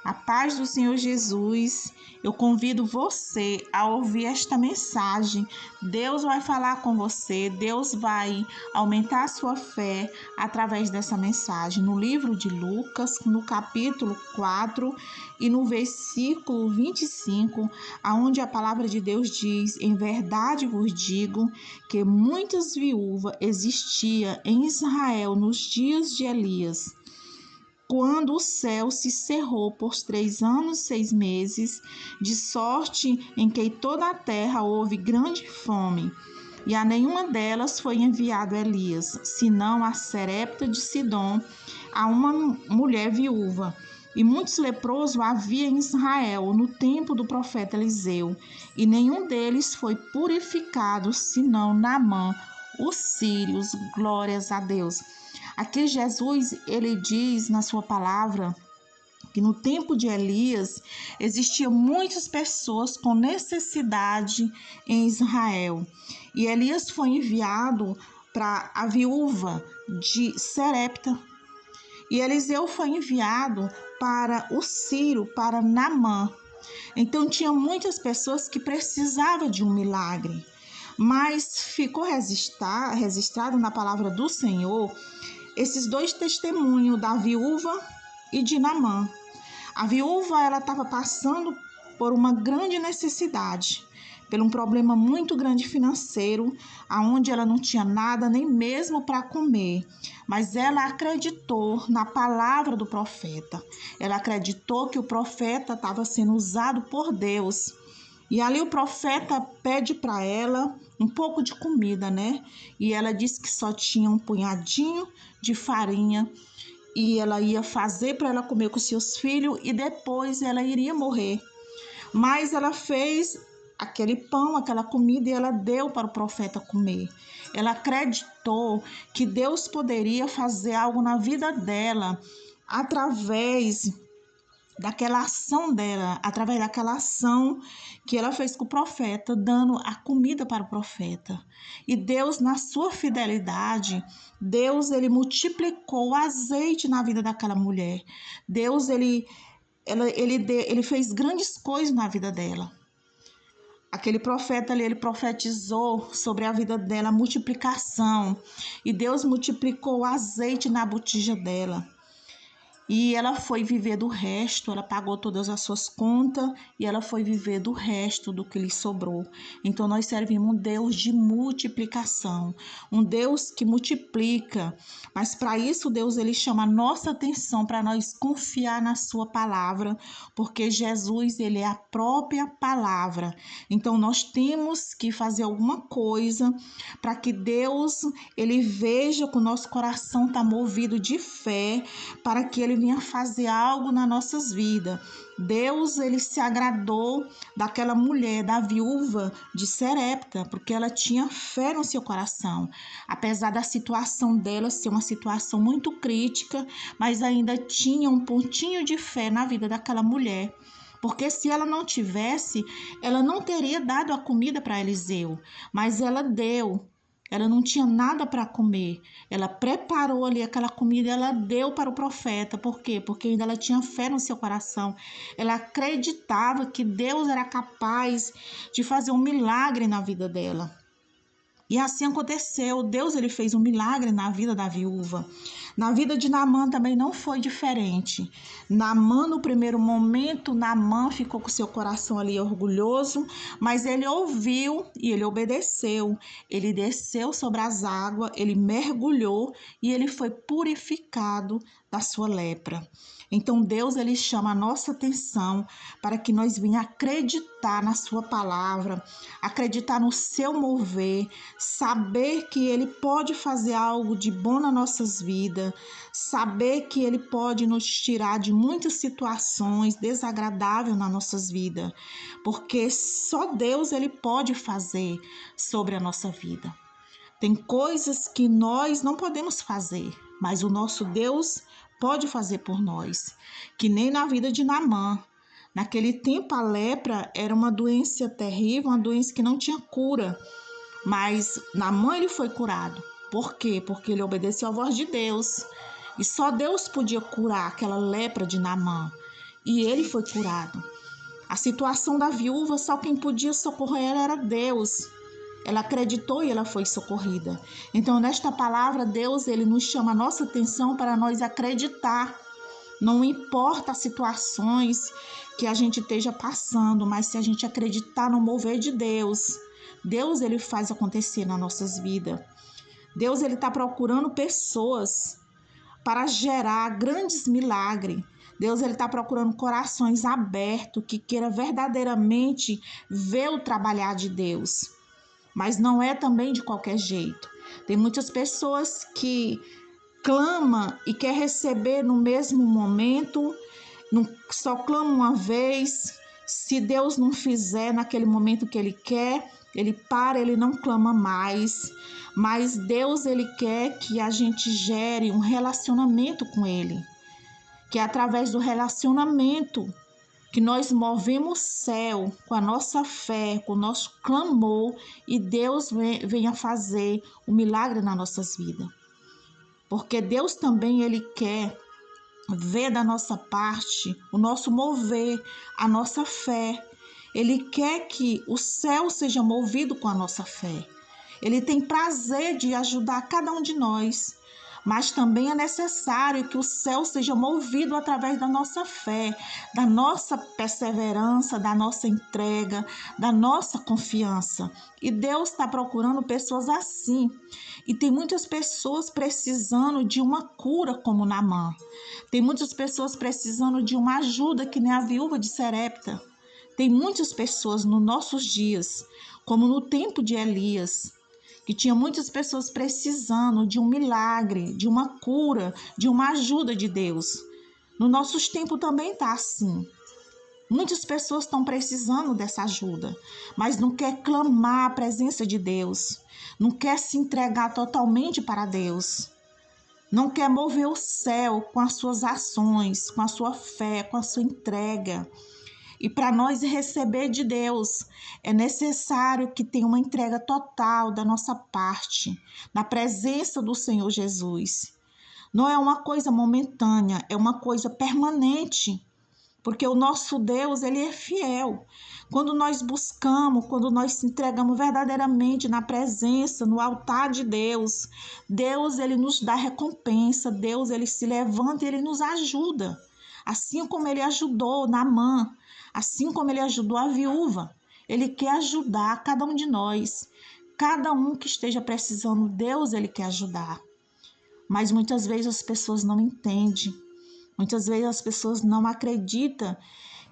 A paz do Senhor Jesus, eu convido você a ouvir esta mensagem. Deus vai falar com você, Deus vai aumentar a sua fé através dessa mensagem. No livro de Lucas, no capítulo 4 e no versículo 25, aonde a palavra de Deus diz: em verdade vos digo que muitas viúvas existiam em Israel nos dias de Elias, quando o céu se cerrou por 3 anos e 6 meses, de sorte em que toda a terra houve grande fome, e a nenhuma delas foi enviado Elias, senão a Sarepta de Sidom, a uma mulher viúva. E muitos leprosos havia em Israel no tempo do profeta Eliseu, e nenhum deles foi purificado, senão Naamã, os sírios. Glórias a Deus. Aqui Jesus, ele diz na sua palavra que no tempo de Elias existiam muitas pessoas com necessidade em Israel. E Elias foi enviado para a viúva de Sarepta. E Eliseu foi enviado para o Sírio, para Naamã. Então tinha muitas pessoas que precisavam de um milagre. Mas ficou registrado na palavra do Senhor esses dois testemunhos da viúva e de Naamã. A viúva, ela estava passando por uma grande necessidade, por um problema muito grande financeiro, aonde ela não tinha nada nem mesmo para comer. Mas ela acreditou na palavra do profeta. Ela acreditou que o profeta estava sendo usado por Deus. E ali o profeta pede para ela um pouco de comida, né? E ela disse que só tinha um punhadinho de farinha e ela ia fazer para ela comer com seus filhos e depois ela iria morrer. Mas ela fez aquele pão, aquela comida e ela deu para o profeta comer. Ela acreditou que Deus poderia fazer algo na vida dela através daquela ação dela, através daquela ação que ela fez com o profeta, dando a comida para o profeta. E Deus, na sua fidelidade, Deus, ele multiplicou o azeite na vida daquela mulher. Deus, ele fez grandes coisas na vida dela. Aquele profeta ali, ele profetizou sobre a vida dela, a multiplicação. E Deus multiplicou o azeite na botija dela. E ela foi viver do resto, ela pagou todas as suas contas e ela foi viver do resto do que lhe sobrou. Então nós servimos um Deus de multiplicação, um Deus que multiplica. Mas para isso Deus, ele chama a nossa atenção para nós confiar na sua palavra, porque Jesus, ele é a própria palavra. Então nós temos que fazer alguma coisa para que Deus, ele veja que o nosso coração está movido de fé, para que ele vinha fazer algo nas nossas vidas. Deus, ele se agradou daquela mulher, da viúva de Sarepta, porque ela tinha fé no seu coração. Apesar da situação dela ser uma situação muito crítica, mas ainda tinha um pontinho de fé na vida daquela mulher. Porque se ela não tivesse, ela não teria dado a comida para Eliseu, mas ela deu. Ela não tinha nada para comer. Ela preparou ali aquela comida e ela deu para o profeta. Por quê? Porque ainda ela tinha fé no seu coração. Ela acreditava que Deus era capaz de fazer um milagre na vida dela. E assim aconteceu. Deus, ele fez um milagre na vida da viúva. Na vida de Naamã também não foi diferente. Naamã, no primeiro momento, Naamã ficou com seu coração ali orgulhoso, mas ele ouviu e ele obedeceu. Ele desceu sobre as águas, ele mergulhou e ele foi purificado da sua lepra. Então Deus, ele chama a nossa atenção para que nós venhamos acreditar na sua palavra, acreditar no seu mover, saber que ele pode fazer algo de bom nas nossas vidas, saber que ele pode nos tirar de muitas situações desagradáveis nas nossas vidas, porque só Deus, ele pode fazer sobre a nossa vida. Tem coisas que nós não podemos fazer, mas o nosso Deus pode fazer por nós, que nem na vida de Naamã. Naquele tempo a lepra era uma doença terrível, uma doença que não tinha cura, mas Naamã, ele foi curado. Por quê? Porque ele obedeceu à voz de Deus, e só Deus podia curar aquela lepra de Naamã. e ele foi curado. A situação da viúva, só quem podia socorrer ela era Deus. Ela acreditou e ela foi socorrida. Então, nesta palavra, Deus, ele nos chama a nossa atenção para nós acreditar. Não importa as situações que a gente esteja passando, mas se a gente acreditar no mover de Deus, Deus, ele faz acontecer nas nossas vidas. Deus, ele está procurando pessoas para gerar grandes milagres. Deus, ele está procurando corações abertos que queira verdadeiramente ver o trabalhar de Deus. Mas não é também de qualquer jeito. Tem muitas pessoas que clamam e quer receber no mesmo momento, só clama uma vez. Se Deus não fizer naquele momento que ele quer, ele para, ele não clama mais. Mas Deus, ele quer que a gente gere um relacionamento com ele. Que é através do relacionamento que nós movemos o céu com a nossa fé, com o nosso clamor, e Deus venha fazer um milagre nas nossas vidas. Porque Deus também, ele quer ver da nossa parte o nosso mover, a nossa fé. Ele quer que o céu seja movido com a nossa fé. Ele tem prazer de ajudar cada um de nós. Mas também é necessário que o céu seja movido através da nossa fé, da nossa perseverança, da nossa entrega, da nossa confiança. E Deus está procurando pessoas assim. E tem muitas pessoas precisando de uma cura como Naamã. Tem muitas pessoas precisando de uma ajuda que nem a viúva de Sarepta. Tem muitas pessoas nos nossos dias, como no tempo de Elias, que tinha muitas pessoas precisando de um milagre, de uma cura, de uma ajuda de Deus. No nossos tempos também está assim. Muitas pessoas estão precisando dessa ajuda, mas não quer clamar a presença de Deus, não quer se entregar totalmente para Deus, não quer mover o céu com as suas ações, com a sua fé, com a sua entrega. E para nós receber de Deus, é necessário que tenha uma entrega total da nossa parte, na presença do Senhor Jesus. Não é uma coisa momentânea, é uma coisa permanente, porque o nosso Deus, ele é fiel. Quando nós buscamos, quando nós se entregamos verdadeiramente na presença, no altar de Deus, Deus, ele nos dá recompensa, Deus, ele se levanta e ele nos ajuda. Assim como ele ajudou Naamã, assim como ele ajudou a viúva, ele quer ajudar cada um de nós. Cada um que esteja precisando, Deus, ele quer ajudar. Mas muitas vezes as pessoas não entendem. Muitas vezes as pessoas não acreditam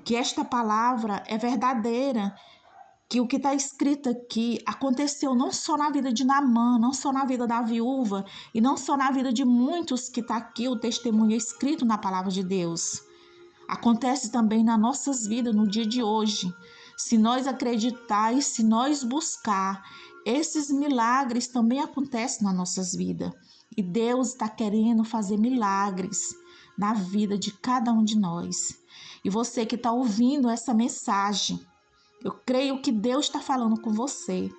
que esta palavra é verdadeira, que o que está escrito aqui aconteceu não só na vida de Naamã, não só na vida da viúva, e não só na vida de muitos que está aqui, o testemunho é escrito na palavra de Deus. Acontece também nas nossas vidas, no dia de hoje. Se nós acreditar e se nós buscar, esses milagres também acontecem nas nossas vidas. E Deus está querendo fazer milagres na vida de cada um de nós. E você que está ouvindo essa mensagem, eu creio que Deus está falando com você.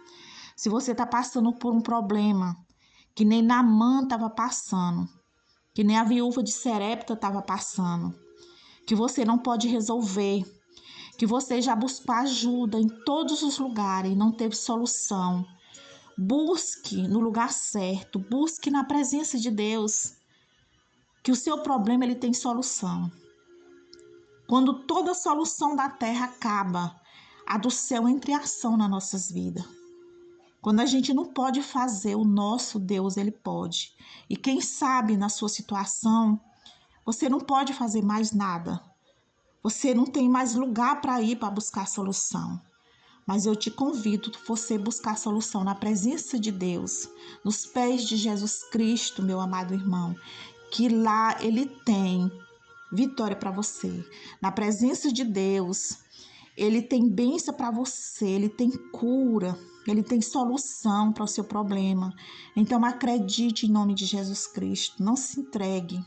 Se você está passando por um problema, que nem Naamã estava passando, que nem a viúva de Sarepta estava passando, que você não pode resolver, que você já buscou ajuda em todos os lugares e não teve solução, busque no lugar certo, busque na presença de Deus, que o seu problema ele tem solução. Quando toda solução da terra acaba, a do céu entra em ação nas nossas vidas. Quando a gente não pode fazer, o nosso Deus, ele pode. E quem sabe na sua situação, você não pode fazer mais nada. Você não tem mais lugar para ir para buscar solução. Mas eu te convido a você buscar solução na presença de Deus, nos pés de Jesus Cristo, meu amado irmão, que lá ele tem vitória para você. Na presença de Deus, ele tem bênção para você, ele tem cura, ele tem solução para o seu problema. Então acredite em nome de Jesus Cristo, não se entregue.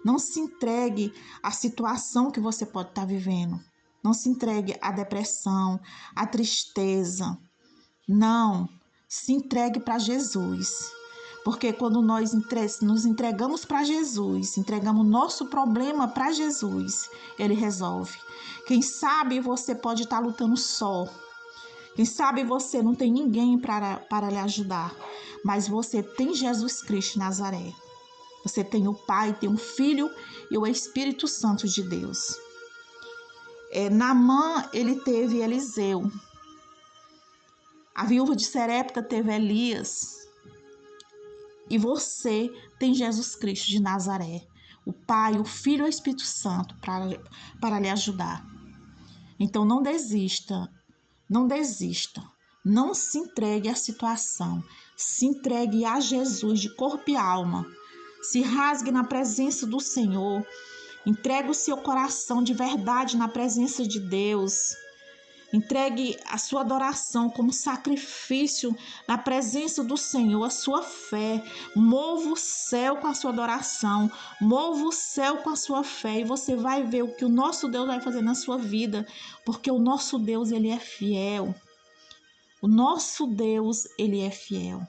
Não se entregue à situação que você pode estar vivendo. Não se entregue à depressão, à tristeza. Não, se entregue para Jesus. Porque quando nós nos entregamos para Jesus, entregamos nosso problema para Jesus, Ele resolve. Quem sabe você pode estar lutando só. Quem sabe você não tem ninguém para lhe ajudar. Mas você tem Jesus Cristo de Nazaré. Você tem o Pai, tem o Filho e o Espírito Santo de Deus. Naamã, ele teve Eliseu. A viúva de Serepta teve Elias. E você tem Jesus Cristo de Nazaré, o Pai, o Filho e o Espírito Santo para lhe ajudar. Então não desista, não desista, não se entregue à situação, se entregue a Jesus de corpo e alma, se rasgue na presença do Senhor, entregue o seu coração de verdade na presença de Deus. Entregue a sua adoração como sacrifício na presença do Senhor, a sua fé. Mova o céu com a sua adoração, mova o céu com a sua fé e você vai ver o que o nosso Deus vai fazer na sua vida, porque o nosso Deus, ele é fiel. O nosso Deus, ele é fiel.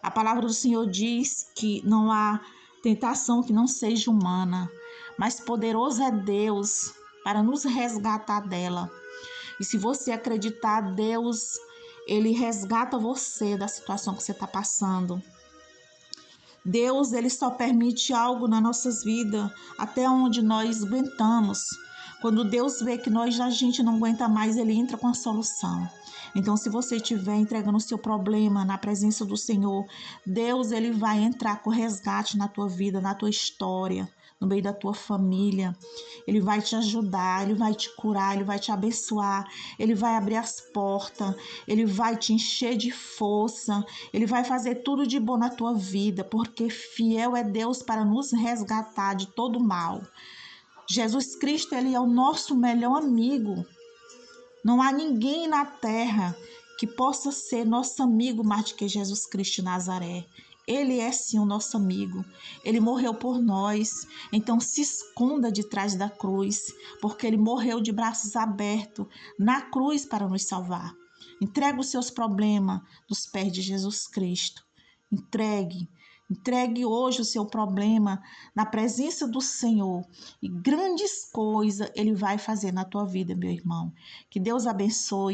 A palavra do Senhor diz que não há tentação que não seja humana, mas poderoso é Deus para nos resgatar dela. E se você acreditar, Deus, ele resgata você da situação que você está passando. Deus, ele só permite algo nas nossas vidas até onde nós aguentamos. Quando Deus vê que a gente não aguenta mais, ele entra com a solução. Então, se você estiver entregando o seu problema na presença do Senhor, Deus, ele vai entrar com resgate na tua vida, na tua história, no meio da tua família. Ele vai te ajudar, ele vai te curar, ele vai te abençoar, ele vai abrir as portas, ele vai te encher de força, ele vai fazer tudo de bom na tua vida, porque fiel é Deus para nos resgatar de todo mal. Jesus Cristo, ele é o nosso melhor amigo. Não há ninguém na terra que possa ser nosso amigo mais do que Jesus Cristo de Nazaré. Ele é sim o nosso amigo. Ele morreu por nós. Então se esconda de trás da cruz, porque ele morreu de braços abertos na cruz para nos salvar. Entregue os seus problemas nos pés de Jesus Cristo. Entregue hoje o seu problema na presença do Senhor e grandes coisas Ele vai fazer na tua vida, meu irmão. Que Deus abençoe.